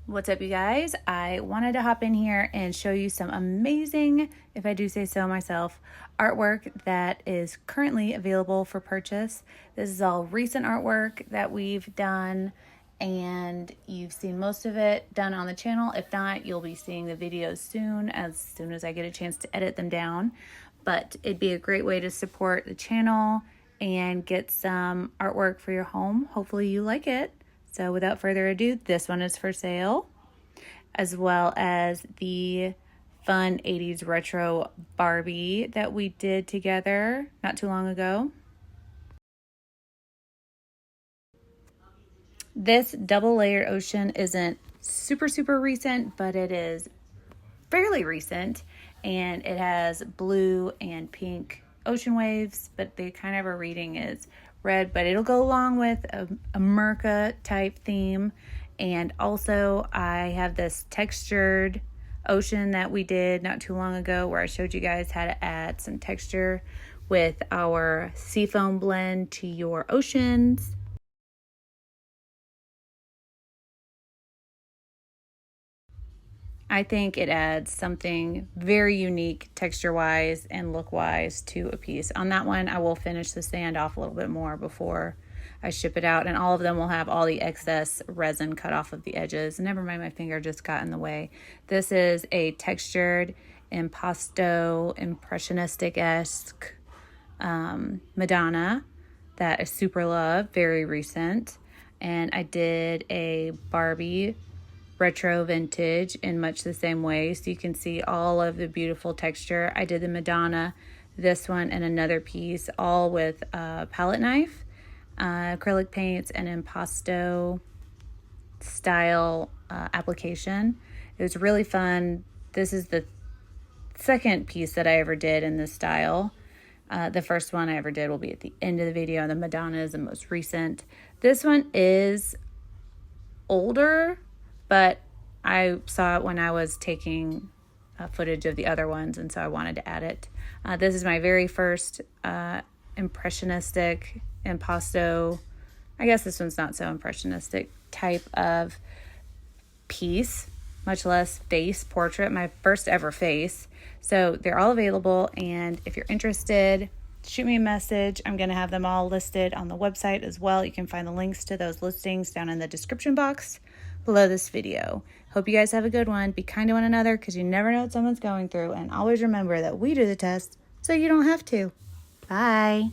What's up, you guys? I wanted to hop in here and show you some amazing, if I do say so myself, artwork that is currently available for purchase. This is all recent artwork that we've done, and you've seen most of it done on the channel. If not, you'll be seeing the videos soon as I get a chance to edit them down. But it'd be a great way to support the channel and get some artwork for your home. Hopefully you like it. So without further ado, this one is for sale, as well as the fun 80s retro Barbie that we did together not too long ago. This double layered ocean isn't super recent, but it is fairly recent, and it has blue and pink ocean waves, but the kind of a reading is red, but it'll go along with a Merca type theme. And also I have this textured ocean that we did not too long ago where I showed you guys how to add some texture with our seafoam blend to your oceans. I think it adds something very unique texture-wise and look-wise to a piece. On that one, I will finish the sand off a little bit more before I ship it out, and all of them will have all the excess resin cut off of the edges. Never mind, my finger just got in the way. This is a textured impasto, impressionistic-esque Madonna that I super love, very recent. And I did a Barbie retro vintage in much the same way, so you can see all of the beautiful texture. I did the Madonna, this one, and another piece, all with a palette knife, acrylic paints, and impasto style application. It was really fun. This is the second piece that I ever did in this style. The first one I ever did will be at the end of the video. The Madonna is the most recent. This one is older, but I saw it when I was taking footage of the other ones, and so I wanted to add it. This is my very first impressionistic impasto. I guess this one's not so impressionistic type of piece, much less face portrait, my first ever face. So they're all available, and if you're interested, shoot me a message. I'm going to have them all listed on the website as well. You can find the links to those listings down in the description box below this video. Hope you guys have a good one. Be kind to one another, because you never know what someone's going through, and always remember that we do the test so you don't have to. Bye.